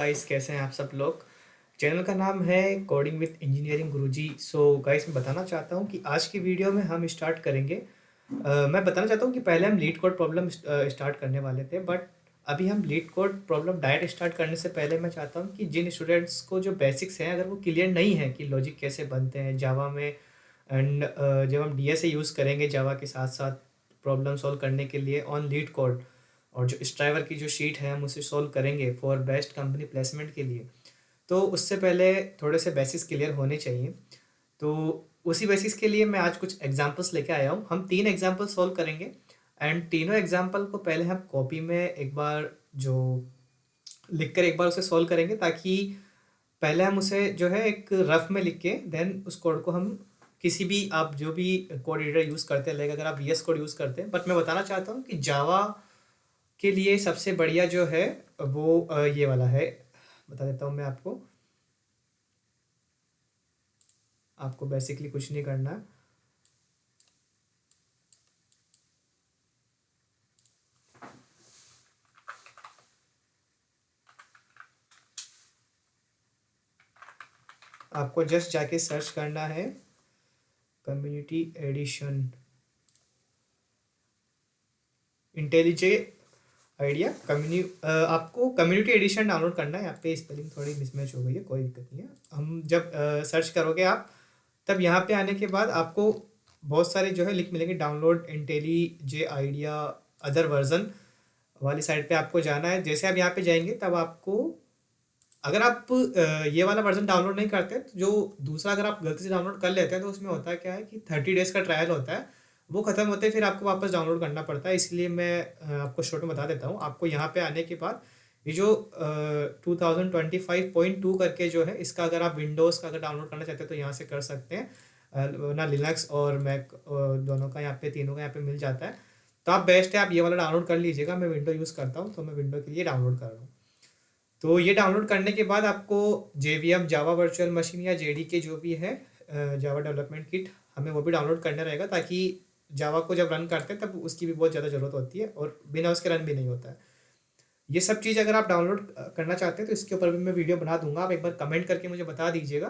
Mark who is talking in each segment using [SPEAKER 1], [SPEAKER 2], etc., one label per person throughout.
[SPEAKER 1] Guys कैसे हैं आप सब लोग। चैनल का नाम है coding with engineering Guruji. So guys मैं बताना चाहता हूँ कि आज की वीडियो में हम स्टार्ट करेंगे। मैं बताना चाहता हूँ कि पहले हम लीड कोड प्रॉब्लम स्टार्ट करने वाले थे, बट अभी हम leet code problem direct start करने से पहले मैं चाहता हूँ कि जिन स्टूडेंट्स को जो बेसिक्स हैं अगर वो क्लियर नहीं है कि लॉजिक कैसे बनते हैं जावा में, एंड जब हम डी एस ए यूज़ करेंगे जावा के साथ साथ प्रॉब्लम सॉल्व करने के लिए ऑन लीड कोड, और जो स्ट्राइवर की जो शीट है हम उसे सॉल्व करेंगे फॉर बेस्ट कंपनी प्लेसमेंट के लिए, तो उससे पहले थोड़े से बेसिक्स क्लियर होने चाहिए। तो उसी बेसिस के लिए मैं आज कुछ एग्जांपल्स लेके आया हूँ। हम 3 एग्जांपल सॉल्व करेंगे एंड तीनों एग्जांपल को पहले हम कॉपी में एक बार जो लिख कर एक बार उसे सॉल्व करेंगे, ताकि पहले हम उसे जो है एक रफ में लिख के देन उस कोड को हम किसी भी, आप जो भी कोड एडिटर यूज़ करते हैं, लाइक अगर आप वी एस कोड यूज़ करते हैं, बट मैं बताना चाहता हूँ कि जावा के लिए सबसे बढ़िया जो है वो ये वाला है। बता देता हूँ मैं आपको। आपको बेसिकली कुछ नहीं करना है। आपको जस्ट जाके सर्च करना है कम्युनिटी एडिशन इंटेलिजे आइडिया आपको कम्युनिटी एडिशन डाउनलोड करना है। यहाँ पे स्पेलिंग थोड़ी मिसमैच हो गई है, कोई दिक्कत नहीं है। हम जब सर्च करोगे आप, तब यहाँ पे आने के बाद आपको बहुत सारे जो है लिंक मिलेंगे, डाउनलोड इंटेलिजे आइडिया अदर वर्जन वाली साइड पे आपको जाना है। जैसे आप यहाँ पे जाएंगे तब आपको, अगर आप ये वाला वर्जन डाउनलोड नहीं करते तो जो दूसरा अगर आप गलती से डाउनलोड कर लेते हैं तो उसमें होता है क्या है कि 30 डेज़ का ट्रायल होता है, वो ख़त्म होते ही फिर आपको वापस डाउनलोड करना पड़ता है। इसलिए मैं आपको शॉर्ट में बता देता हूँ। आपको यहाँ पे आने के बाद ये जो 2025.2 करके जो है, इसका अगर आप विंडोज़ का अगर डाउनलोड करना चाहते हैं तो यहाँ से कर सकते हैं, ना लिनक्स और मैक दोनों का यहाँ पे, तीनों का यहाँ पे मिल जाता है। तो आप बेस्ट है आप ये वाला डाउनलोड कर लीजिएगा। मैं विंडो यूज़ करता हूँ तो मैं विंडो के लिए डाउनलोड कर रहा हूँ। तो ये डाउनलोड करने के बाद आपको JVM जावा वर्चुअल मशीन या JDK जो भी है, जावा डेवलपमेंट किट, हमें वो भी डाउनलोड करना रहेगा, ताकि जावा को जब रन करते हैं तब उसकी भी बहुत ज़्यादा ज़रूरत होती है और बिना उसके रन भी नहीं होता है। ये सब चीज़ अगर आप डाउनलोड करना चाहते हैं तो इसके ऊपर भी मैं वीडियो बना दूंगा। आप एक बार कमेंट करके मुझे बता दीजिएगा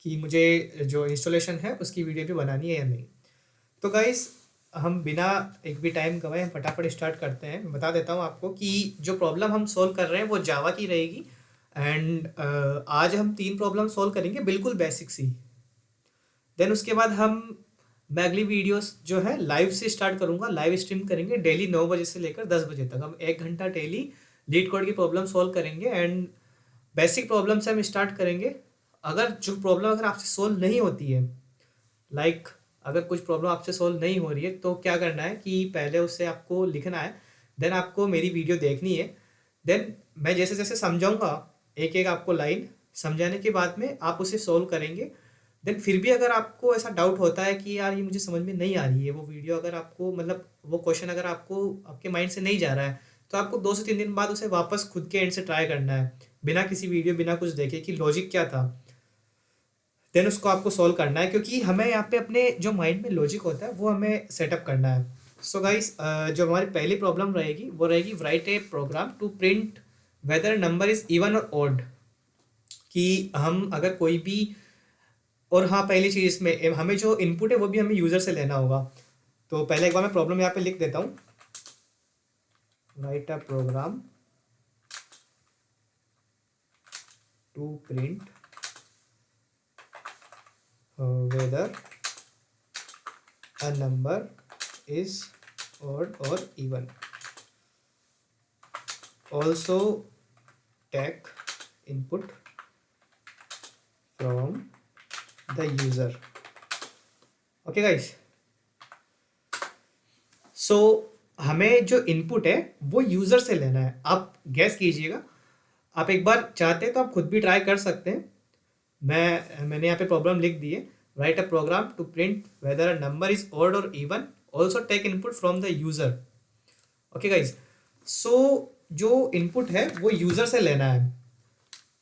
[SPEAKER 1] कि मुझे जो इंस्टॉलेशन है उसकी वीडियो भी बनानी है या नहीं। तो गाइस हम बिना एक भी टाइम गवाए हम फटाफट स्टार्ट करते हैं। मैं बता देता हूँ आपको कि जो प्रॉब्लम हम सॉल्व कर रहे हैं वो जावा की रहेगी, एंड आज हम 3 प्रॉब्लम सॉल्व करेंगे बिल्कुल बेसिक सी। देन उसके बाद मैं अगली वीडियोस जो है लाइव से स्टार्ट करूँगा, लाइव स्ट्रीम करेंगे डेली 9 बजे से लेकर 10 बजे तक। हम 1 घंटा डेली लीड कोड की प्रॉब्लम सॉल्व करेंगे एंड बेसिक प्रॉब्लम से हम स्टार्ट करेंगे। अगर जो प्रॉब्लम अगर आपसे सोल्व नहीं होती है, लाइक अगर कुछ प्रॉब्लम आपसे सॉल्व नहीं हो रही है, तो क्या करना है कि पहले उससे आपको लिखना है, देन आपको मेरी वीडियो देखनी है। देन मैं जैसे जैसे समझाऊंगा, एक एक आपको लाइन समझाने के बाद में आप उसे सॉल्व करेंगे। देन फिर भी अगर आपको ऐसा डाउट होता है कि यार ये मुझे समझ में नहीं आ रही है वो वीडियो, अगर आपको मतलब वो क्वेश्चन अगर आपको आपके माइंड से नहीं जा रहा है, तो आपको 2 से 3 दिन बाद उसे वापस खुद के एंड से ट्राई करना है, बिना किसी वीडियो बिना कुछ देखे कि लॉजिक क्या था। देन उसको आपको सॉल्व करना है, क्योंकि हमें यहाँ पे अपने जो माइंड में लॉजिक होता है वो हमें सेटअप करना है। सो गाइस जो हमारी पहली प्रॉब्लम रहेगी वो रहेगी write a program to print whether number is even और ऑड। कि हम अगर कोई भी, और हाँ पहली चीज़ इसमें हमें जो इनपुट है वो भी हमें यूज़र से लेना होगा। तो पहले एक बार मैं प्रॉब्लम यहाँ पे लिख देता हूँ। Write a program to print whether a number is odd or even. Also take input from the user. Okay guys, so हमें जो इनपुट है वो यूज़र से लेना है। आप गैस कीजिएगा, आप एक बार चाहते हैं तो आप खुद भी ट्राई कर सकते हैं। मैंने यहाँ पे प्रॉब्लम लिख दी है, write a program to print whether a number is odd और even, also take input from the user. Okay guys, so जो इनपुट है वो यूज़र से लेना है।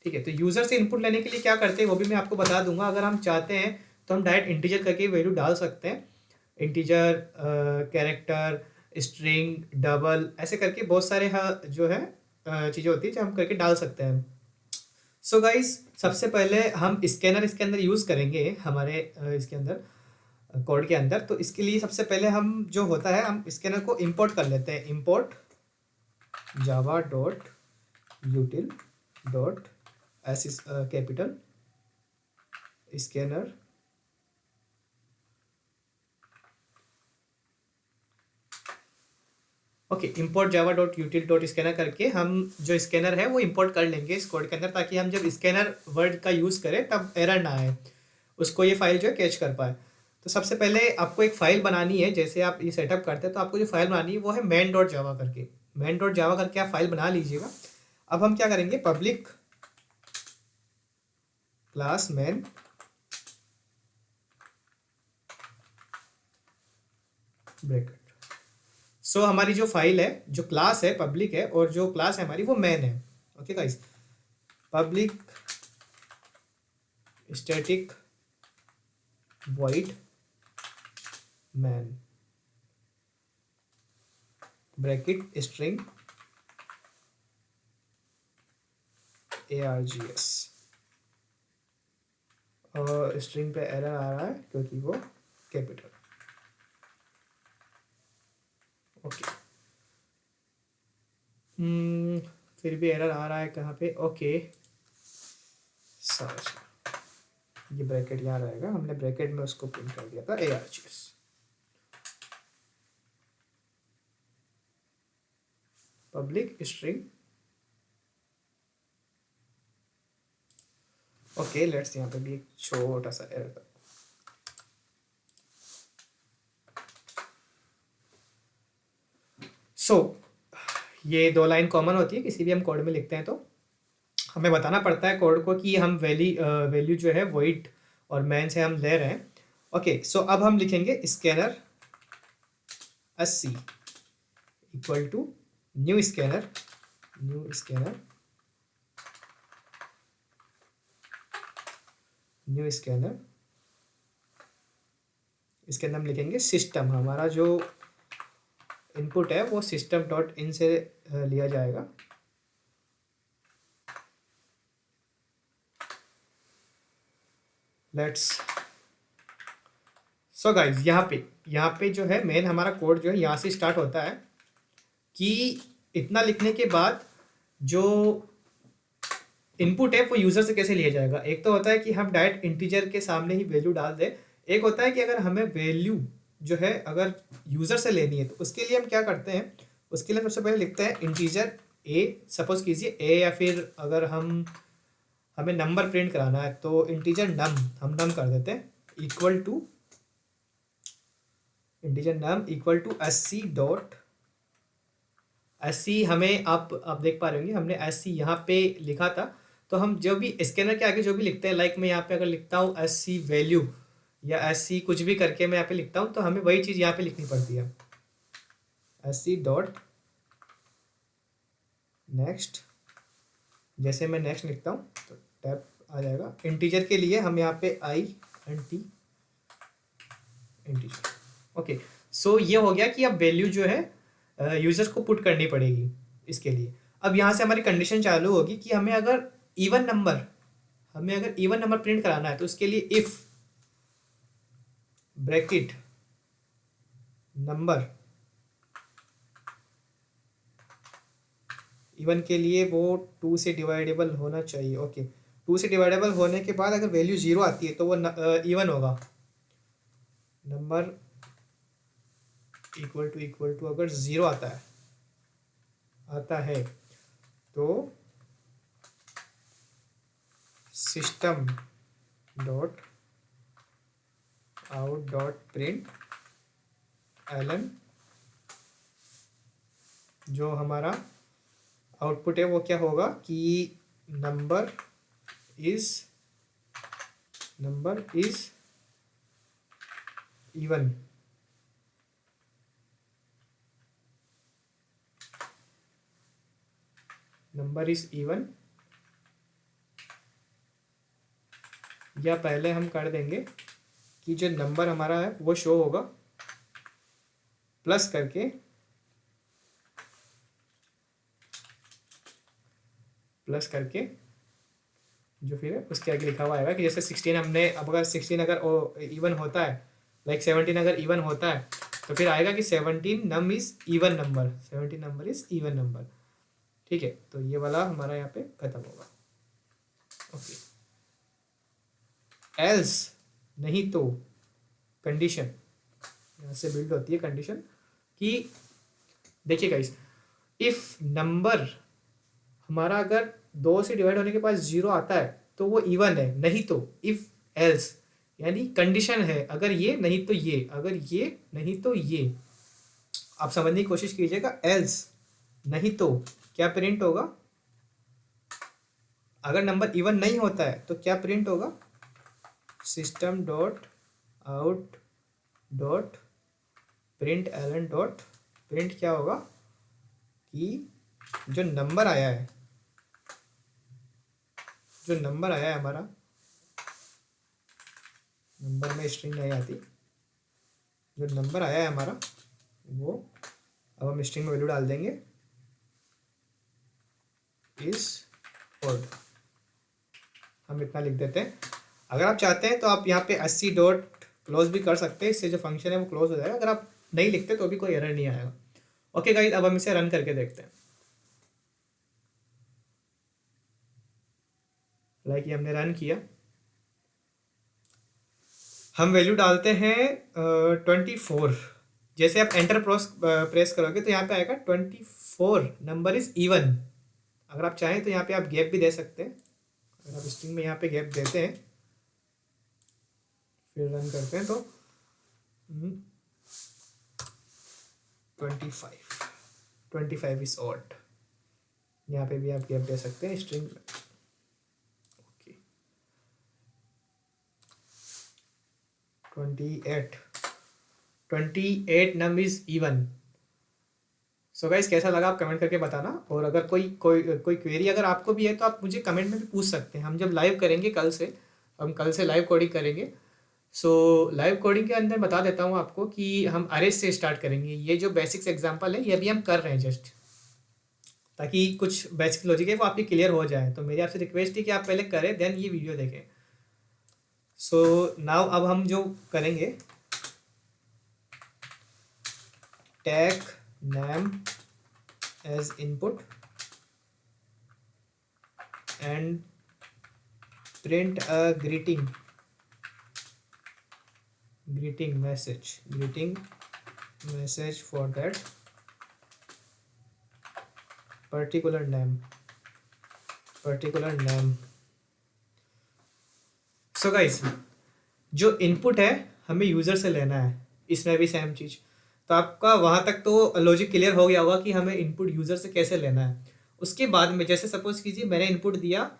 [SPEAKER 1] ठीक है, तो यूज़र से इनपुट लेने के लिए क्या करते हैं वो भी मैं आपको बता दूंगा। अगर हम चाहते हैं तो हम डायरेक्ट इंटीजर करके वैल्यू डाल सकते हैं। इंटीजर, कैरेक्टर, स्ट्रिंग, डबल, ऐसे करके बहुत सारे जो है चीज़ें होती है जो हम करके डाल सकते हैं। सो गाइस, सबसे पहले हम स्कैनर इसके अंदर यूज़ करेंगे हमारे इसके अंदर कोड के अंदर। तो इसके लिए सबसे पहले हम जो होता है हम स्कैनर को इंपोर्ट कर लेते हैं। Import Java dot यूटिल dot S capital scanner okay. Import Java dot यूटिल dot scanner करके हम जो स्कैनर है वो इंपोर्ट कर लेंगे इस कोड के अंदर, ताकि हम जब स्कैनर वर्ड का यूज़ करें तब एरर ना आए, उसको ये फाइल जो है कैच कर पाए। तो सबसे पहले आपको एक फ़ाइल बनानी है। जैसे आप ये सेटअप करते हैं तो आपको जो फाइल बनानी है वो है मैन डॉट जावा करके। मैन डॉट जावा करके आप फाइल बना लीजिएगा। अब हम क्या करेंगे, पब्लिक क्लास मैन ब्रैकेट। सो हमारी जो फाइल है, जो क्लास है पब्लिक है, और जो क्लास है हमारी वो मैन है। Okay guys, public static void man bracket string args। और स्ट्रिंग पे एरर आ रहा है क्योंकि वो कैपिटल। ओके, फिर भी एरर आ रहा है कहाँ पे? ओके समझ, ये ब्रैकेट यहाँ रहेगा, हमने ब्रैकेट में उसको प्रिंट कर दिया था args। Public string okay, let's यहाँ पे भी एक छोटा सा एरर था। सो ये दो लाइन कॉमन होती है किसी भी हम कोड में लिखते हैं, तो हमें बताना पड़ता है कोड को कि हम वैल्यू जो है वॉइड और मैन से हम ले रहे हैं। ओके, सो अब हम लिखेंगे scanner 80 equal to new scanner इसके अंदर हम लिखेंगे सिस्टम। हमारा जो इनपुट है वो सिस्टम डॉट इन से लिया जाएगा। लेट्स सो गाइज, यहाँ पे जो है मेन हमारा कोड जो है यहाँ से स्टार्ट होता है कि इतना लिखने के बाद जो इनपुट है वो यूज़र से कैसे लिया जाएगा। एक तो होता है कि हम डायरेक्ट इंटीजर के सामने ही वैल्यू डाल दें। एक होता है कि अगर हमें वैल्यू जो है अगर यूज़र से लेनी है तो उसके लिए हम क्या करते हैं, उसके लिए सबसे पहले लिखते हैं इंटीजर ए। सपोज कीजिए ए, या फिर अगर हमें नंबर प्रिंट कराना है तो इंटीजर नम हम नम कर देते हैं equal to integer num equal to 80 dot 80। हमें आप देख पा रहे होंगे हमने 80 यहाँ पे लिखा था। तो हम जो भी स्कैनर के आगे जो भी लिखते हैं, लाइक मैं यहाँ पे अगर लिखता हूँ 80 वैल्यू या 80 कुछ भी करके मैं यहाँ पे लिखता हूँ, तो हमें वही चीज़ यहाँ पे लिखनी पड़ती है 80 डॉट नेक्स्ट। जैसे मैं नेक्स्ट लिखता हूँ तो टैब आ जाएगा। इंटीजर के लिए हम यहाँ पे INT इंटीजर। ओके, सो ये हो गया कि अब वैल्यू जो है यूज़र को पुट करनी पड़ेगी इसके लिए। अब यहाँ से हमारी कंडीशन चालू होगी कि हमें अगर इवन नंबर प्रिंट कराना है तो उसके लिए इफ़ ब्रैकेट नंबर इवन के लिए वो 2 से डिवाइडेबल होना चाहिए। ओके, 2 से डिवाइडेबल होने के बाद अगर वैल्यू 0 आती है तो वो इवन होगा। नंबर इक्वल टू अगर 0 आता है तो system dot out dot println, जो हमारा आउटपुट है वो क्या होगा कि number is even. Number is even, या पहले हम कर देंगे कि जो नंबर हमारा है वो शो होगा प्लस करके प्लस करके जो फिर उसके आगे लिखा हुआ आएगा कि जैसे 16 हमने, अब अगर 16 अगर इवन होता है, लाइक 17 अगर इवन होता है, तो फिर आएगा कि 17 num is even number, 17 number is even number. ठीक है, तो ये वाला हमारा यहाँ पे खत्म होगा। ओके, एल्स नहीं तो कंडीशन यहाँ से बिल्ड होती है कंडीशन कि देखिए गाइस, इफ नंबर हमारा अगर 2 से डिवाइड होने के बाद 0 आता है तो वो इवन है, नहीं तो इफ एल्स यानी कंडीशन है, अगर ये नहीं तो ये, अगर ये नहीं तो ये। आप समझने की कोशिश कीजिएगा, एल्स नहीं तो क्या प्रिंट होगा, अगर नंबर इवन नहीं होता है तो क्या प्रिंट होगा, system dot out dot println dot print क्या होगा कि जो नंबर आया है, जो नंबर आया है हमारा, नंबर में स्ट्रिंग नहीं आती, जो नंबर आया है हमारा वो अब हम स्ट्रिंग में वैल्यू डाल देंगे इस ऑड, हम इतना लिख देते हैं। अगर आप चाहते हैं तो आप यहाँ पे 80 डॉट क्लोज भी कर सकते हैं, इससे जो फंक्शन है वो क्लोज हो जाएगा। अगर आप नहीं लिखते तो भी कोई एरर नहीं आएगा। ओके गाइस, अब हम इसे रन करके देखते हैं। लाइक ये हमने रन किया, हम वैल्यू डालते हैं 24। जैसे आप एंटर प्रेस करोगे तो यहाँ पे आएगा 24 नंबर इज इवन। अगर आप चाहें तो यहाँ पे आप गैप भी दे सकते हैं। अगर आप स्ट्रिंग में यहाँ पे गैप देते हैं फिर रन करते हैं तो 25 इज ऑड, यहाँ पे भी आप गैप दे सकते हैं स्ट्रिंग में। Okay, 28 num is even. So guys, कैसा लगा आप कमेंट करके बताना। और अगर कोई क्वेरी अगर आपको भी है तो आप मुझे कमेंट में भी पूछ सकते हैं। हम जब लाइव करेंगे कल से, हम कल से लाइव कोडिंग करेंगे। सो लाइव कोडिंग के अंदर बता देता हूँ आपको कि हम अरेज से स्टार्ट करेंगे। ये जो बेसिक्स एग्जांपल है ये अभी हम कर रहे हैं जस्ट, ताकि कुछ बेसिक लॉजिक है वो आपकी क्लियर हो जाए। तो मेरी आपसे रिक्वेस्ट है कि आप पहले करें देन ये वीडियो देखें। सो नाउ अब हम जो करेंगे, take name as input and print a greeting message for that particular name। So guys, जो इनपुट है हमें यूज़र से लेना है, इसमें भी सेम चीज़। तो आपका वहाँ तक तो लॉजिक क्लियर हो गया होगा कि हमें इनपुट यूज़र से कैसे लेना है। उसके बाद में जैसे सपोज कीजिए मैंने इनपुट दिया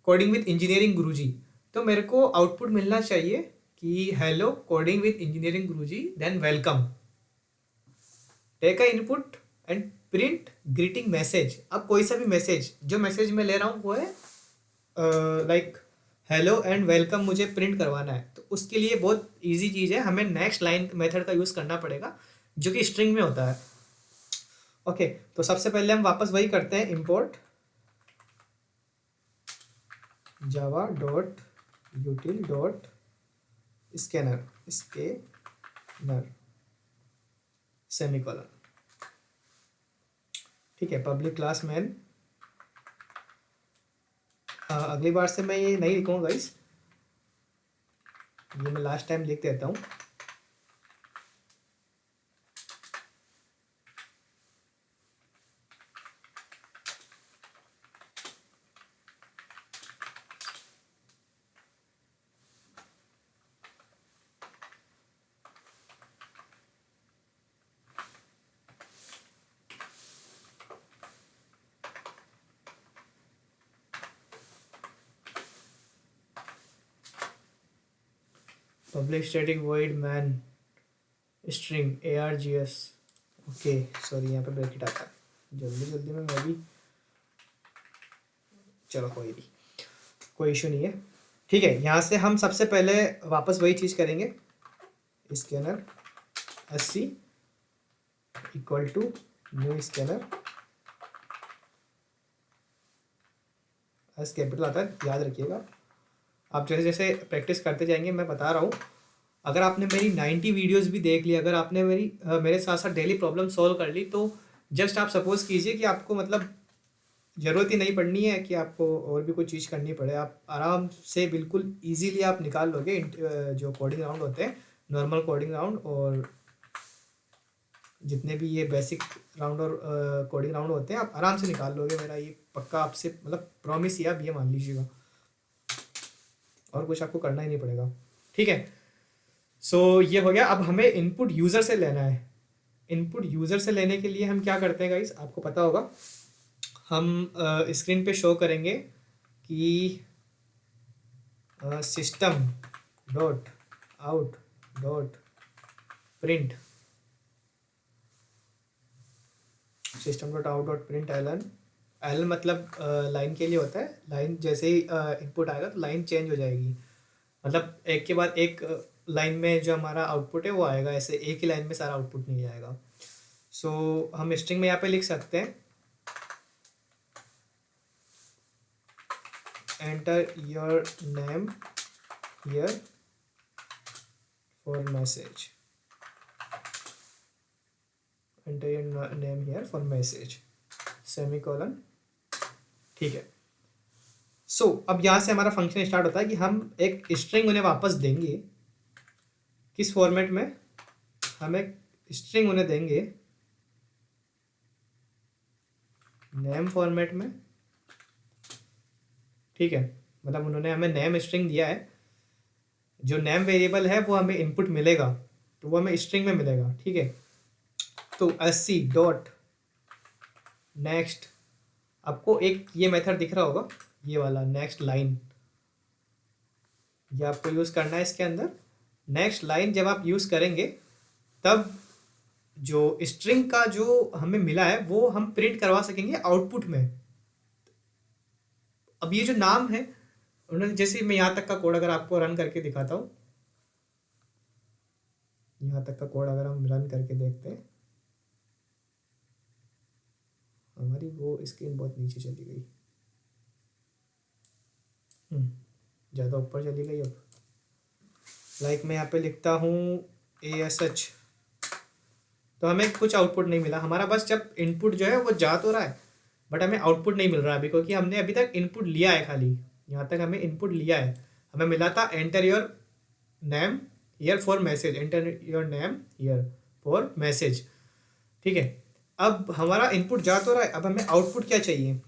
[SPEAKER 1] कोडिंग विद इंजीनियरिंग गुरुजी, तो मेरे को आउटपुट मिलना चाहिए कि hello coding with engineering Guruji then welcome. Take a input and print greeting message. अब कोई सा भी मैसेज, जो मैसेज मैं ले रहा हूँ वो है लाइक हेलो एंड वेलकम, मुझे प्रिंट करवाना है। तो उसके लिए बहुत इजी चीज़ है, हमें नेक्स्ट लाइन मेथड का यूज़ करना पड़ेगा जो कि स्ट्रिंग में होता है। ओके, तो सबसे पहले हम वापस वही करते हैं, import Java dot यूटिल dot scanner semicolon. ठीक है, पब्लिक क्लास मैन। अगली बार से मैं ये नहीं लिखूँगा गाइस, ये मैं लास्ट टाइम लिख देता हूँ। Public static void man string args। Okay sorry, यहाँ पे ब्रैकेट आता है। जल्दी में मैं भी, चलो कोई नहीं, कोई इशू नहीं है। ठीक है, यहाँ से हम सबसे पहले वापस वही चीज़ करेंगे, scanner 80 equal to new scanner S capital आता है, याद रखिएगा। आप जैसे जैसे प्रैक्टिस करते जाएंगे, मैं बता रहा हूँ, अगर आपने मेरी 90 वीडियोस भी देख ली, अगर आपने मेरे साथ साथ डेली प्रॉब्लम सॉल्व कर ली, तो जस्ट आप सपोज कीजिए कि आपको मतलब ज़रूरत ही नहीं पड़नी है कि आपको और भी कोई चीज़ करनी पड़े। आप आराम से बिल्कुल इजीली आप निकाल लोगे जो कोडिंग राउंड होते हैं, नॉर्मल कोडिंग राउंड और जितने भी ये बेसिक राउंड और कोडिंग राउंड होते हैं, आप आराम से निकाल लोगे। मेरा ये पक्का आपसे मतलब प्रॉमिस ही, आप ये मान लीजिएगा, और कुछ आपको करना ही नहीं पड़ेगा। ठीक है, सो ये हो गया। अब हमें इनपुट यूज़र से लेना है। इनपुट यूज़र से लेने के लिए हम क्या करते हैं गाइस, आपको पता होगा, हम स्क्रीन पे शो करेंगे कि system dot out dot print, system dot out dot println, L मतलब लाइन के लिए होता है। लाइन जैसे ही इनपुट आएगा तो लाइन चेंज हो जाएगी, मतलब एक के बाद एक लाइन में जो हमारा आउटपुट है वो आएगा, ऐसे एक ही लाइन में सारा आउटपुट नहीं आएगा। सो हम स्ट्रिंग में यहाँ पे लिख सकते हैं enter your name here for message, enter your name here for message, semicolon. ठीक है, सो अब यहाँ से हमारा फंक्शन स्टार्ट होता है कि हम एक स्ट्रिंग उन्हें वापस देंगे। किस फॉर्मेट में? हम एक स्ट्रिंग उन्हें देंगे नेम फॉर्मेट में। ठीक है, मतलब उन्होंने हमें नेम स्ट्रिंग दिया है, जो नेम वेरिएबल है वो हमें इनपुट मिलेगा, तो वो हमें स्ट्रिंग में मिलेगा। ठीक है, तो sc डॉट नेक्स्ट, आपको एक ये मेथड दिख रहा होगा, ये वाला नेक्स्ट लाइन, ये आपको यूज़ करना है इसके अंदर। नेक्स्ट लाइन जब आप यूज़ करेंगे तब जो स्ट्रिंग का जो हमें मिला है वो हम प्रिंट करवा सकेंगे आउटपुट में। अब ये जो नाम है उन्होंने, जैसे मैं यहाँ तक का कोड अगर आपको रन करके दिखाता हूँ, यहाँ तक का कोड अगर हम रन करके देखते हैं, हमारी वो स्क्रीन बहुत नीचे चली गई, ज़्यादा ऊपर चली गई। अब लाइक मैं यहाँ पे लिखता हूँ ASH, तो हमें कुछ आउटपुट नहीं मिला हमारा, बस जब इनपुट जो है वो जा तो रहा है बट हमें आउटपुट नहीं मिल रहा है अभी, क्योंकि हमने अभी तक इनपुट लिया है, खाली यहाँ तक हमें इनपुट लिया है। हमें मिला था enter your name here for message, enter your name here for message. ठीक है, अब हमारा इनपुट जा तो रहा है, अब हमें आउटपुट क्या चाहिए,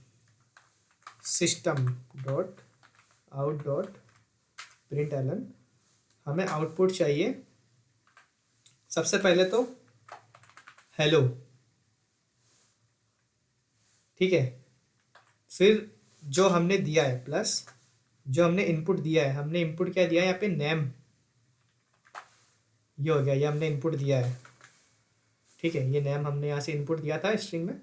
[SPEAKER 1] system dot out dot println, हमें आउटपुट चाहिए सबसे पहले तो हेलो। ठीक है, फिर जो हमने दिया है प्लस जो हमने इनपुट दिया है, हमने इनपुट क्या दिया है यहाँ पे, नेम, ये हो गया, ये हमने इनपुट दिया है। ठीक है, ये नेम हमने यहाँ से इनपुट दिया था स्ट्रिंग में।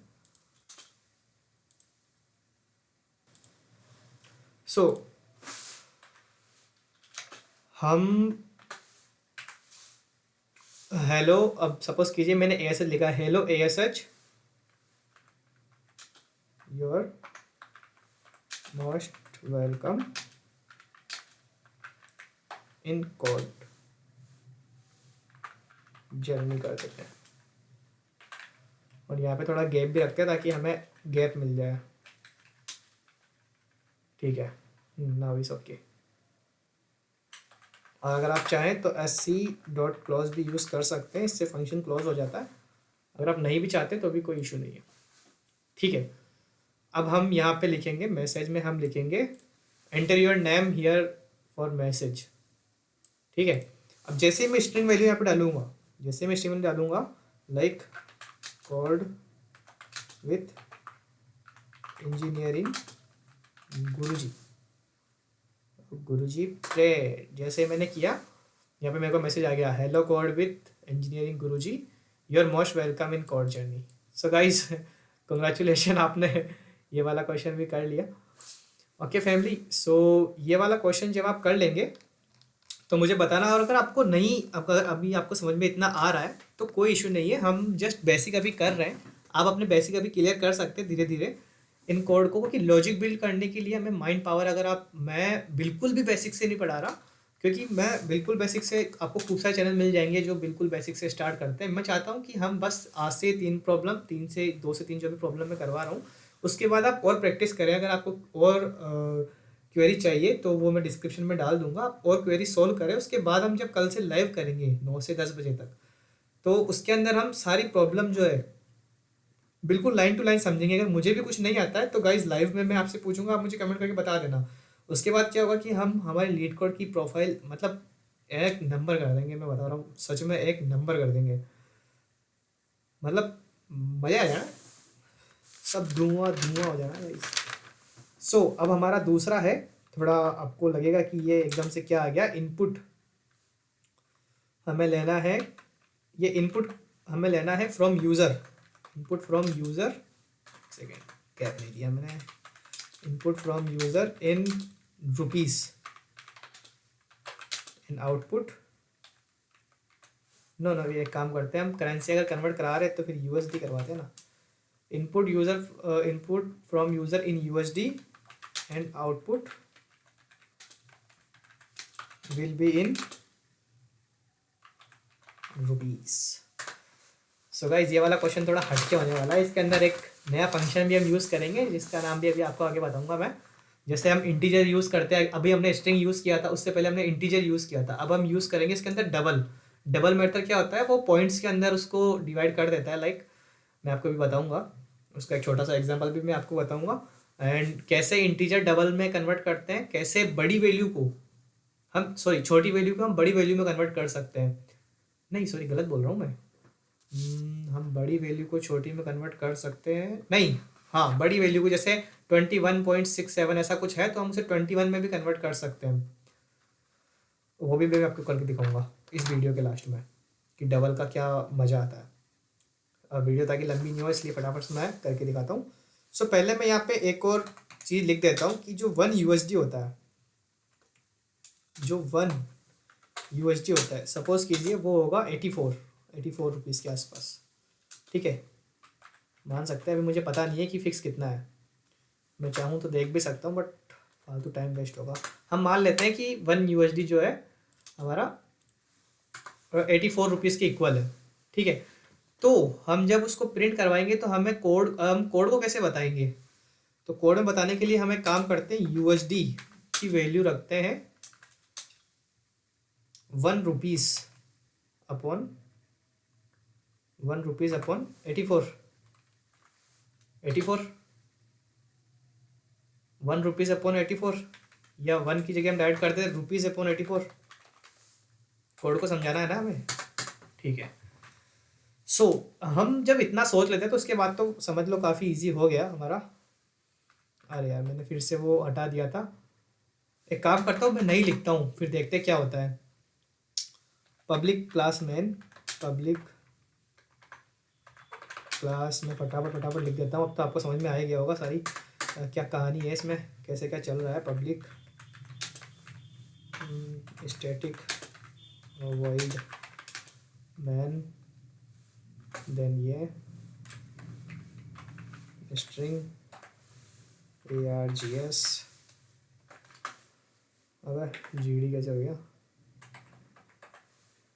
[SPEAKER 1] सो हम हेलो, अब सपोज कीजिए मैंने ASH लिखा, hello ASH your most welcome in code journey कर देते हैं, और यहाँ पे थोड़ा गैप भी रखते हैं ताकि हमें गैप मिल जाए। ठीक है, नाउ इज ओके। और अगर आप चाहें तो sc डॉट क्लोज भी यूज़ कर सकते हैं, इससे फंक्शन क्लोज हो जाता है। अगर आप नहीं भी चाहते तो भी कोई इशू नहीं है। ठीक है, अब हम यहाँ पे लिखेंगे मैसेज में, हम लिखेंगे enter your name here for message. ठीक है, अब जैसे ही मैं स्ट्रिंग वैल्यू यहाँ पे डालूंगा, जैसे मैं स्ट्रिंग वैल्यू डालूंगा like code with engineering Guruji प्रे, जैसे मैंने किया यहाँ पे मेरे को मैसेज आ गया, hello code with engineering Guruji your most welcome in code journey. So guys congratulation, आपने ये वाला क्वेश्चन भी कर लिया। ओके फैमिली, सो ये वाला क्वेश्चन जब आप कर लेंगे तो मुझे बताना, और अगर आपको नहीं, अगर अभी आपको समझ में इतना आ रहा है तो कोई इशू नहीं है, हम जस्ट बेसिक अभी कर रहे हैं, आप अपने बेसिक अभी क्लियर कर सकते हैं धीरे धीरे। इन कोड को, क्योंकि लॉजिक बिल्ड करने के लिए हमें माइंड पावर, अगर आप, मैं बिल्कुल भी बेसिक से नहीं पढ़ा रहा, क्योंकि मैं बिल्कुल बेसिक से, आपको खूब सारे चैनल मिल जाएंगे जो बिल्कुल बेसिक से स्टार्ट करते हैं। मैं चाहता हूँ कि हम बस आज से 3 प्रॉब्लम, 2 से 3 जो भी प्रॉब्लम मैं करवा रहा हूँ, उसके बाद आप और प्रैक्टिस करें। अगर आपको और क्वेरी चाहिए तो वो मैं डिस्क्रिप्शन में डाल दूंगा, आप और क्वेरी सोल्व करें। उसके बाद हम जब कल से लाइव करेंगे 9 से 10 बजे तक, तो उसके अंदर हम सारी प्रॉब्लम जो है बिल्कुल लाइन टू लाइन समझेंगे। अगर मुझे भी कुछ नहीं आता है तो गाइज लाइव में मैं आपसे पूछूंगा, आप मुझे कमेंट करके बता देना। उसके बाद क्या होगा कि हम हमारे लीड कोड की प्रोफाइल मतलब एक नंबर कर देंगे। मैं बता रहा हूँ, सच में एक नंबर कर देंगे, मतलब मज़ा आ जाना, सब धुआं धुआं हो जाना गाइज। सो अब हमारा दूसरा है, थोड़ा आपको लगेगा कि ये एकदम से क्या आ गया, इनपुट हमें लेना है। ये इनपुट हमें लेना है from user, input from user, second cap नहीं दिया मैंने, input from user in rupees, in output, no no, ये एक काम करते हैं, हम करेंसी अगर कन्वर्ट करा रहे हैं तो फिर यूएसडी करवाते हैं ना। Input user, input from user in USD and output will be in rupees. So guys, ये वाला क्वेश्चन थोड़ा हटके होने वाला है। इसके अंदर एक नया फंक्शन भी हम यूज़ करेंगे, जिसका नाम भी अभी आपको आगे बताऊंगा मैं। जैसे हम इंटीजर यूज़ करते हैं, अभी हमने स्ट्रिंग यूज़ किया था, उससे पहले हमने इंटीजर यूज़ किया था। अब हम यूज़ करेंगे इसके अंदर डबल। डबल मेथड क्या होता है, वो पॉइंट्स के अंदर उसको डिवाइड कर देता है। लाइक मैं आपको भी बताऊंगा, उसका एक छोटा सा एग्जांपल भी मैं आपको बताऊंगा। एंड कैसे इंटीजर डबल में कन्वर्ट करते हैं, कैसे बड़ी वैल्यू को हम, सॉरी, छोटी वैल्यू को हम बड़ी वैल्यू में कन्वर्ट कर सकते हैं। नहीं सॉरी, गलत बोल रहा हूँ मैं। हम बड़ी वैल्यू को छोटी में कन्वर्ट कर सकते हैं, नहीं, हाँ, बड़ी वैल्यू को जैसे 21.67 ऐसा कुछ है, तो हम उसे 21 में भी कन्वर्ट कर सकते हैं। वो भी मैं आपको करके दिखाऊंगा इस वीडियो के लास्ट में, कि डबल का क्या मज़ा आता है। अब वीडियो ताकि लंबी नहीं हो, इसलिए फटाफट से मैं करके दिखाता हूँ। सो पहले मैं यहाँ पे एक और चीज़ लिख देता हूँ कि जो 1 USD होता है, जो 1 USD होता है, सपोज कीजिए वो होगा 84 रुपीज़ के आसपास, ठीक है। मान सकते हैं, अभी मुझे पता नहीं है कि फ़िक्स कितना है, मैं चाहूँ तो देख भी सकता हूँ, बट फालतू टाइम वेस्ट होगा। हम मान लेते हैं कि 1 USD जो है हमारा 84 रुपीज़ के इक्वल है, ठीक है। तो हम जब उसको प्रिंट करवाएंगे तो हम कोड को कैसे बताएंगे, तो कोड में बताने के लिए हम एक काम करते हैं, यूएसडी की वैल्यू रखते हैं 1 रुपीज़ अपॉन 84 1 रुपीज़ अपॉन 84, या 1 की जगह हम डायरेक्ट करते हैं रुपीज़ अपॉन 84। कोड को समझाना है ना हमें, ठीक है। सो हम जब इतना सोच लेते हैं तो उसके बाद तो समझ लो काफ़ी इजी हो गया हमारा। अरे यार, मैंने फिर से वो हटा दिया था। एक काम करता हूँ, मैं नहीं लिखता हूँ, फिर देखते क्या होता है। पब्लिक क्लास में फटाफट लिख देता हूँ। अब तो आपको समझ में आ ही गया होगा सारी क्या कहानी है इसमें, कैसे क्या चल रहा है। Public static void main, then ये स्ट्रिंग args, अगर GD कैसे हो गया,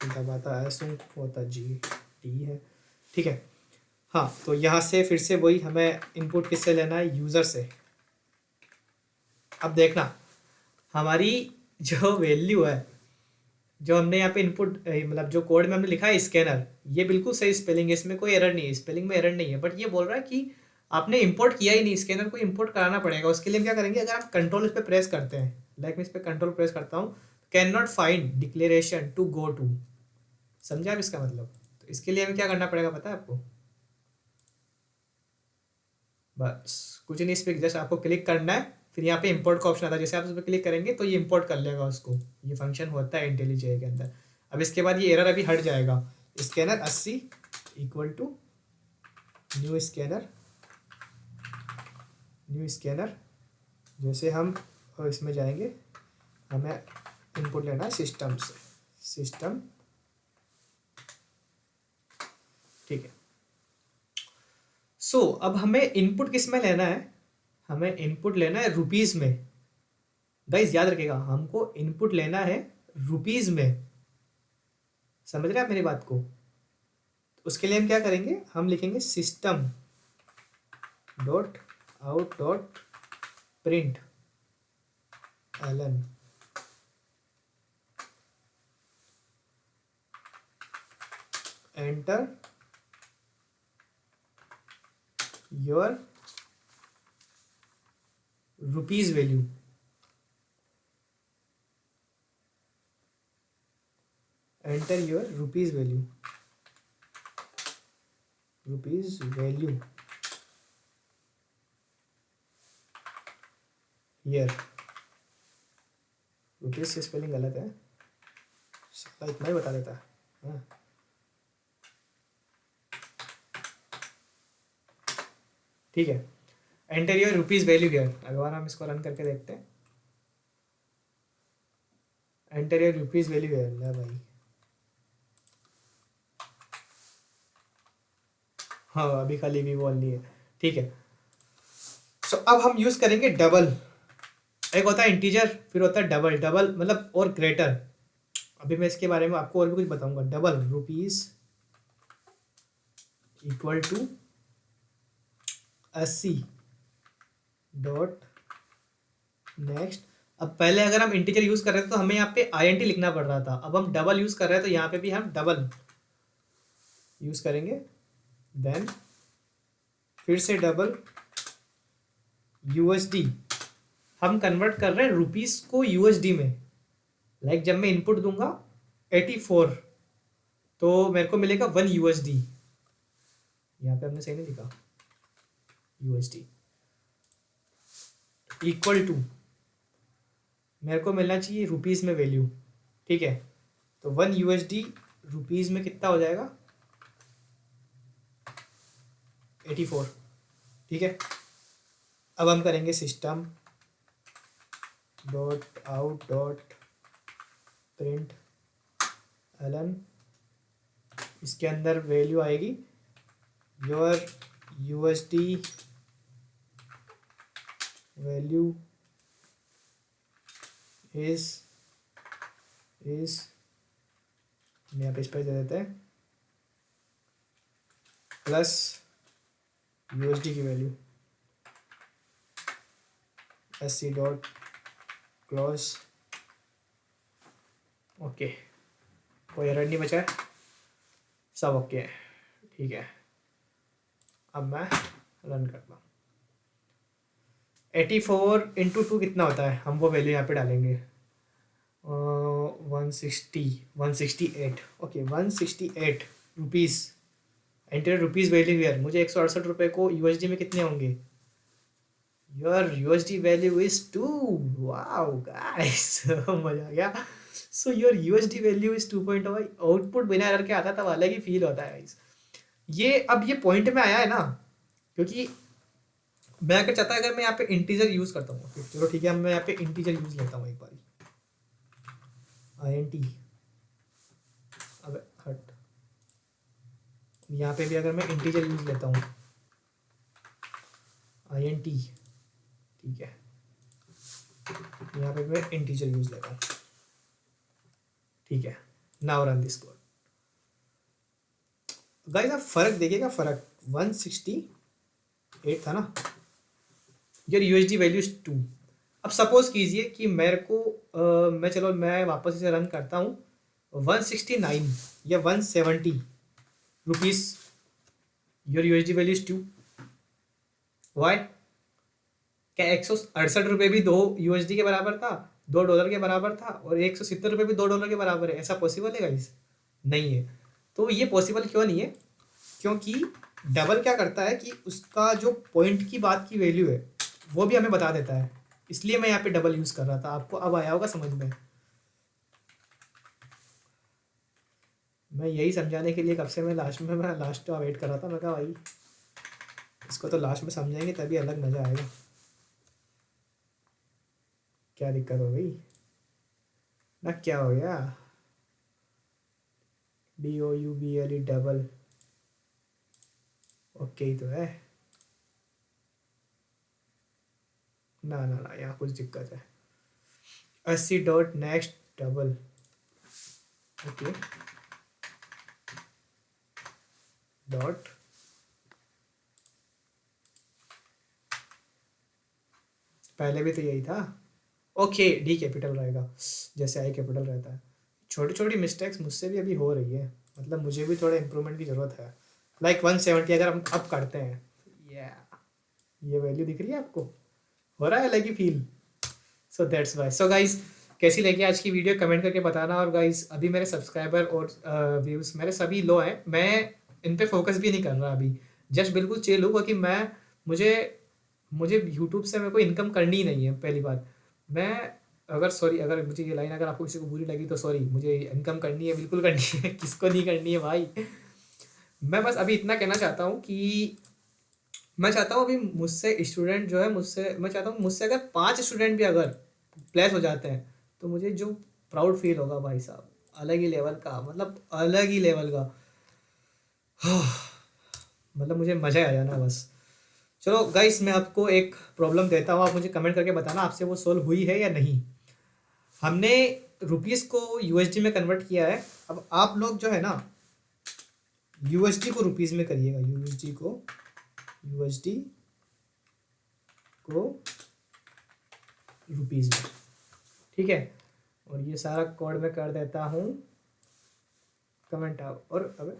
[SPEAKER 1] दबाता है सुन होता GD है, ठीक है। हाँ, तो यहाँ से फिर से वही हमें इनपुट किससे लेना है, यूज़र से। अब देखना, हमारी जो वैल्यू है, जो हमने यहाँ पे इनपुट मतलब जो कोड में हमने लिखा है स्कैनर, ये बिल्कुल सही स्पेलिंग है, इसमें कोई एरर नहीं है, स्पेलिंग में एरर नहीं है। बट ये बोल रहा है कि आपने इंपोर्ट किया ही नहीं, स्कैनर को इंपोर्ट कराना पड़ेगा। उसके लिए हम क्या करेंगे, अगर आप कंट्रोल इस पर प्रेस करते हैं, लाइक मैं इस पर कंट्रोल प्रेस करता हूँ, can not find declaration to go to, समझे आप इसका मतलब। तो इसके लिए हमें क्या करना पड़ेगा पता है आपको, बस कुछ नहीं, इस पर जस्ट आपको क्लिक करना है, फिर यहाँ पे इंपोर्ट का ऑप्शन आता है, जैसे आप उस पर क्लिक करेंगे तो ये इंपोर्ट कर लेगा उसको। ये फंक्शन होता है इंटेलिजे के अंदर। अब इसके बाद ये एरर अभी हट जाएगा, scanner 80 equal to new scanner. जैसे हम इसमें जाएंगे, हमें इनपुट लेना है सिस्टम से, सिस्टम, ठीक है। सो अब हमें इनपुट किस में लेना है, हमें इनपुट लेना है रुपीज़ में। गाइस याद रखिएगा, हमको इनपुट लेना है रुपीज़ में। समझ रहे हैं आप मेरी बात को? तो उसके लिए हम क्या करेंगे, हम लिखेंगे system dot out dot println enter your rupees value. Enter your rupees value, rupees value here. Rupees की स्पेलिंग गलत है, साला इतना ही बता देता है। हाँ ठीक है, enter your rupees value here. अगर हम इसको रन करके देखते हैं, enter your rupees value here. ले भाई, हाँ अभी खाली भी बोल नहीं है, ठीक है। सो अब हम यूज़ करेंगे डबल। एक होता है इंटीजर, फिर होता है डबल। डबल मतलब और ग्रेटर। अभी मैं इसके बारे में आपको और भी कुछ बताऊंगा। Double rupees equal to 80 dot next. अब पहले अगर हम इंटीजर यूज़ कर रहे थे तो हमें यहाँ पे INT लिखना पड़ रहा था। अब हम डबल यूज़ कर रहे हैं तो यहाँ पे भी हम डबल यूज़ करेंगे। देन फिर से डबल USD। हम कन्वर्ट कर रहे हैं रुपीज़ को USD में। लाइक जब मैं इनपुट दूंगा 84 तो मेरे को मिलेगा 1 USD। यहाँ पे हमने सही नहीं लिखा, USD इक्वल टू मेरे को मिलना चाहिए रुपीज़ में वैल्यू, ठीक है। तो 1 USD रुपीज़ में कितना हो जाएगा, 84, ठीक है। अब हम करेंगे system dot out dot println. इसके अंदर वैल्यू आएगी योर USD वैल्यू इज यहाँ पे स्पेस दे देते हैं प्लस USD की वैल्यू 80 डॉट क्लोज। ओके, कोई एरर नहीं बचा है, सब ओके है, ठीक है। अब मैं रन करता हूँ। 84 इंटू 2 कितना होता है, हम वो वैल्यू यहाँ पे डालेंगे। 168, okay 168 rupees. Enter rupees value यार, मुझे 168 रुपये को USD में कितने होंगे। Your USD value is 2। Wow guys मजा आ गया। So your USD value is 2.0। Output बिना एरर के आता था, अलग ही फील होता है गाइस। ये अब ये पॉइंट में आया है ना, क्योंकि मैं अगर चाहता अगर मैं यहाँ पे इंटीजर यूज़ करता हूँ, चलो ठीक है, मैं यहाँ पे इंटीजर यूज़ लेता हूँ एक बार। INT, अब हट, यहाँ पे भी अगर मैं इंटीजर यूज़ लेता हूँ INT, ठीक है, यहाँ पे मैं इंटीजर यूज़ लेता हूँ, ठीक है। Now run this code. Guys आप फ़र्क देखिएगा, फ़र्क 168 था ना, योर USD वैल्यू इज 2। अब सपोज कीजिए कि मेरे को मैं वापस इसे रन करता हूँ, 169 या 170 rupees, your USD value is 2। Why, क्या 168 रुपये भी 2 USD के बराबर था, $2 के बराबर था, और 170 रुपये भी $2 के बराबर है? ऐसा पॉसिबल है गाइस? नहीं है। तो ये पॉसिबल क्यों नहीं है, क्योंकि डबल क्या करता है कि उसका जो पॉइंट की बात की वैल्यू है वो भी हमें बता देता है, इसलिए मैं यहाँ पे डबल यूज़ कर रहा था। आपको अब आया होगा समझ में। मैं यही समझाने के लिए कब से मैं लास्ट का वेट कर रहा था। मैं कहा भाई इसको तो लास्ट में समझाएंगे तभी अलग मज़ा आएगा। क्या दिक्कत हो गई ना, क्या हो गया, DOUBLE डबल, ओके ही तो है। ना ना ना, यहाँ कुछ दिक्कत है। 80 dot next double, okay dot, पहले भी तो यही था। ओके, डी कैपिटल रहेगा जैसे आई कैपिटल रहता है। छोटी छोटी मिस्टेक्स मुझसे भी अभी हो रही है, मतलब मुझे भी थोड़ा इम्प्रूवमेंट की ज़रूरत है। लाइक 170 अगर हम अब करते हैं, ये वैल्यू दिख रही है आपको, हो रहा है अलग ही feel. So that's why. So guys, कैसी लगी आज की वीडियो कमेंट करके बताना। और गाइज अभी मेरे सब्सक्राइबर और व्यूज़ मेरे सभी लो हैं, मैं इन पे फोकस भी नहीं कर रहा अभी, जस्ट बिल्कुल चिल हूँ, क्योंकि मैं मुझे मुझे यूट्यूब से मेरे को इनकम करनी ही नहीं है पहली बात। मैं अगर सॉरी, अगर मुझे ये लाइन अगर आपको किसी को बुरी लगी तो सॉरी, मुझे इनकम करनी है, बिल्कुल करनी है किसको नहीं करनी है भाई। मैं बस अभी इतना कहना चाहता हूँ कि मैं चाहता हूँ अभी मुझसे स्टूडेंट जो है, मुझसे मैं चाहता हूँ मुझसे अगर 5 स्टूडेंट भी अगर प्लेस हो जाते हैं तो मुझे जो प्राउड फील होगा भाई साहब, अलग ही लेवल का, मतलब अलग ही लेवल का। मतलब मुझे मज़ा आ जाना बस। चलो गाइस, मैं आपको एक प्रॉब्लम देता हूँ, आप मुझे कमेंट करके बताना आपसे वो सोल्व हुई है या नहीं। हमने रुपीज़ को यूएसडी में कन्वर्ट किया है। अब आप लोग जो है ना, यूएसडी को रुपीज़ में करिएगा, यूएसडी को रुपीज़ में, ठीक है। और ये सारा कोड मैं कर देता हूँ कमेंट आउट, और अब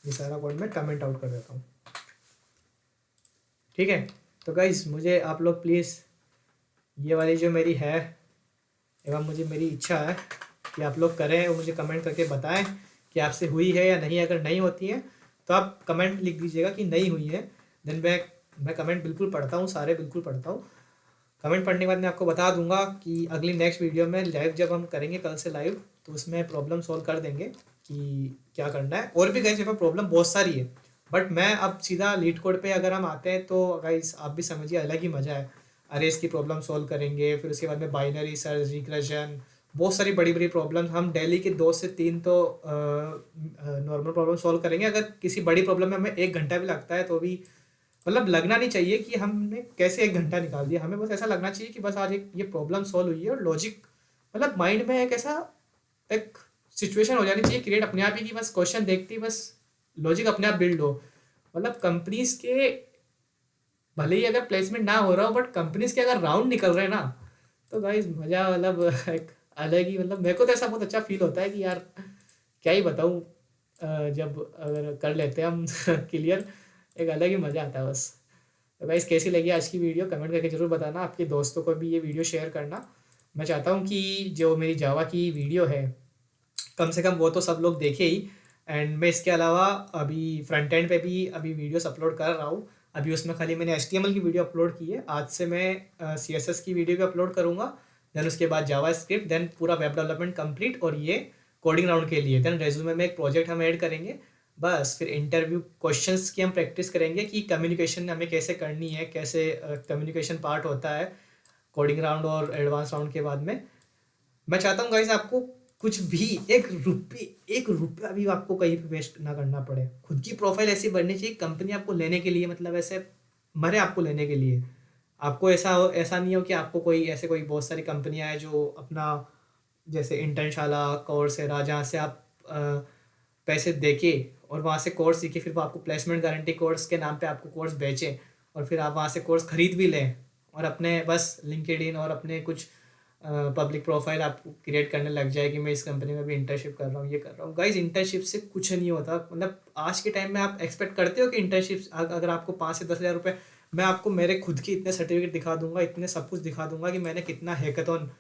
[SPEAKER 1] ये सारा कोड मैं कमेंट आउट कर देता हूँ, ठीक है। तो गाइस, मुझे आप लोग प्लीज़ ये वाली जो मेरी है, एवं मुझे मेरी इच्छा है कि आप लोग करें और मुझे कमेंट करके बताएं कि आपसे हुई है या नहीं। अगर नहीं होती है तो आप कमेंट लिख दीजिएगा कि नहीं हुई है, देन मैं कमेंट बिल्कुल पढ़ता हूँ, सारे बिल्कुल पढ़ता हूँ। कमेंट पढ़ने के बाद मैं आपको बता दूंगा कि अगली नेक्स्ट वीडियो में लाइव जब हम करेंगे कल से लाइव, तो उसमें प्रॉब्लम सॉल्व कर देंगे कि क्या करना है। और भी गाइस मेरे पास प्रॉब्लम बहुत सारी है, बट मैं अब सीधा लीड कोड पे अगर हम आते हैं तो गाइस आप भी समझिए अलग ही मज़ा है। अरेज की प्रॉब्लम सॉल्व करेंगे, फिर उसके बाद में बाइनरी सर्च, रिग्रेशन, बहुत सारी बड़ी बड़ी प्रॉब्लम हम डेली के 2 से 3 तो नॉर्मल प्रॉब्लम सॉल्व करेंगे। अगर किसी बड़ी प्रॉब्लम में हमें 1 घंटा भी लगता है तो भी, मतलब लगना नहीं चाहिए कि हमने कैसे 1 घंटा निकाल दिया, हमें बस ऐसा लगना चाहिए कि बस आज एक ये प्रॉब्लम सॉल्व हुई है। और लॉजिक, मतलब माइंड में एक ऐसा एक सिचुएशन हो जानी चाहिए क्रिएट अपने आप ही, कि बस क्वेश्चन देखते ही बस लॉजिक अपने आप बिल्ड हो। मतलब कंपनीज के भले ही अगर प्लेसमेंट ना हो रहा हो, बट कंपनीज के अगर राउंड निकल रहे हैं ना, तो गाइस मज़ा, मतलब एक अलग ही, मतलब मेरे को तो ऐसा बहुत अच्छा फील होता है कि यार क्या ही बताऊँ। जब अगर कर लेते हैं हम क्लियर, एक अलग ही मज़ा आता है बस। तो गाइस, कैसी लगी आज की वीडियो कमेंट करके ज़रूर बताना, आपके दोस्तों को भी ये वीडियो शेयर करना। मैं चाहता हूँ कि जो मेरी जावा की वीडियो है, कम से कम वो तो सब लोग देखे ही। एंड मैं इसके अलावा अभी फ्रंट एंड पे भी अभी वीडियोस अपलोड कर रहा हूँ। अभी उसमें खाली मैंने HTML की वीडियो अपलोड की है, आज से मैं CSS की वीडियो भी अपलोड करूँगा। देन उसके बाद जावा स्क्रिप्ट, देन पूरा वेब डेवलपमेंट कंप्लीट, और ये कोडिंग राउंड के लिए देन रेज्यूमे में एक प्रोजेक्ट हम ऐड करेंगे। बस फिर इंटरव्यू क्वेश्चंस की हम प्रैक्टिस करेंगे कि कम्युनिकेशन हमें कैसे करनी है, कैसे कम्युनिकेशन पार्ट होता है कोडिंग राउंड और एडवांस राउंड के बाद में। मैं चाहता हूँ गाइस आपको कुछ भी, एक रुपया भी आपको कहीं पे वेस्ट ना करना पड़े। खुद की प्रोफाइल ऐसी बननी चाहिए, कंपनी आपको लेने के लिए, मतलब ऐसे मरे आपको लेने के लिए। आपको ऐसा नहीं हो कि आपको कोई ऐसे, कोई बहुत सारी कंपनियां हैं जो अपना, जैसे इंटर्नशाला, कोर्सेरा, जहाँ से आप पैसे देके और वहाँ से कोर्स सीखे, फिर वो आपको प्लेसमेंट गारंटी कोर्स के नाम पे आपको कोर्स बेचें, और फिर आप वहाँ से कोर्स खरीद भी लें, और अपने बस लिंक्डइन और अपने कुछ पब्लिक प्रोफाइल आप क्रिएट करने लग जाए कि मैं इस कंपनी में भी इंटर्नशिप कर रहा हूँ, ये कर रहा हूँ। गाइज, इंटर्नशिप से कुछ नहीं होता। मतलब आज के टाइम में आप एक्सपेक्ट करते हो कि इंटर्नशिप अगर आपको 5 से 10 हज़ार रुपये, मैं आपको मेरे खुद की इतने सर्टिफिकेट दिखा दूंगा, इतने सब कुछ दिखा दूंगा कि मैंने कितना हैकाथॉन,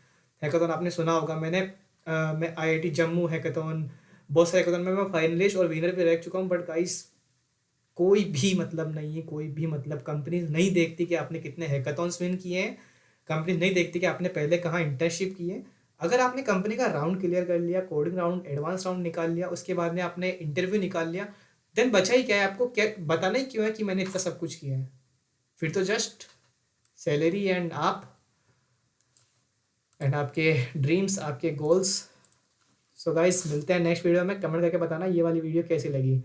[SPEAKER 1] हैकाथॉन आपने सुना होगा, मैं IIT जम्मू हैकाथॉन, बहुत सारे हैकाथॉन में मैं फाइनलिस्ट और विनर भी रह चुका हूँ। बट गाइस, कोई भी मतलब नहीं है, कोई भी मतलब कंपनीज नहीं देखती कि आपने कितने हैकाथॉन्स विन किए हैं, कंपनी नहीं देखती कि आपने पहले कहाँ इंटर्नशिप की है। अगर आपने कंपनी का राउंड क्लियर कर लिया, कोडिंग राउंड, एडवांस राउंड निकाल लिया, उसके बाद में आपने इंटरव्यू निकाल लिया, देन बचा ही क्या है आपको, क्या बताना ही क्यों है कि मैंने इतना सब कुछ किया है। फिर तो जस्ट सैलरी एंड आपके ड्रीम्स, आपके गोल्स। सो गाइस, मिलते हैं नेक्स्ट वीडियो में, कमेंट करके बताना ये वाली वीडियो कैसी लगी।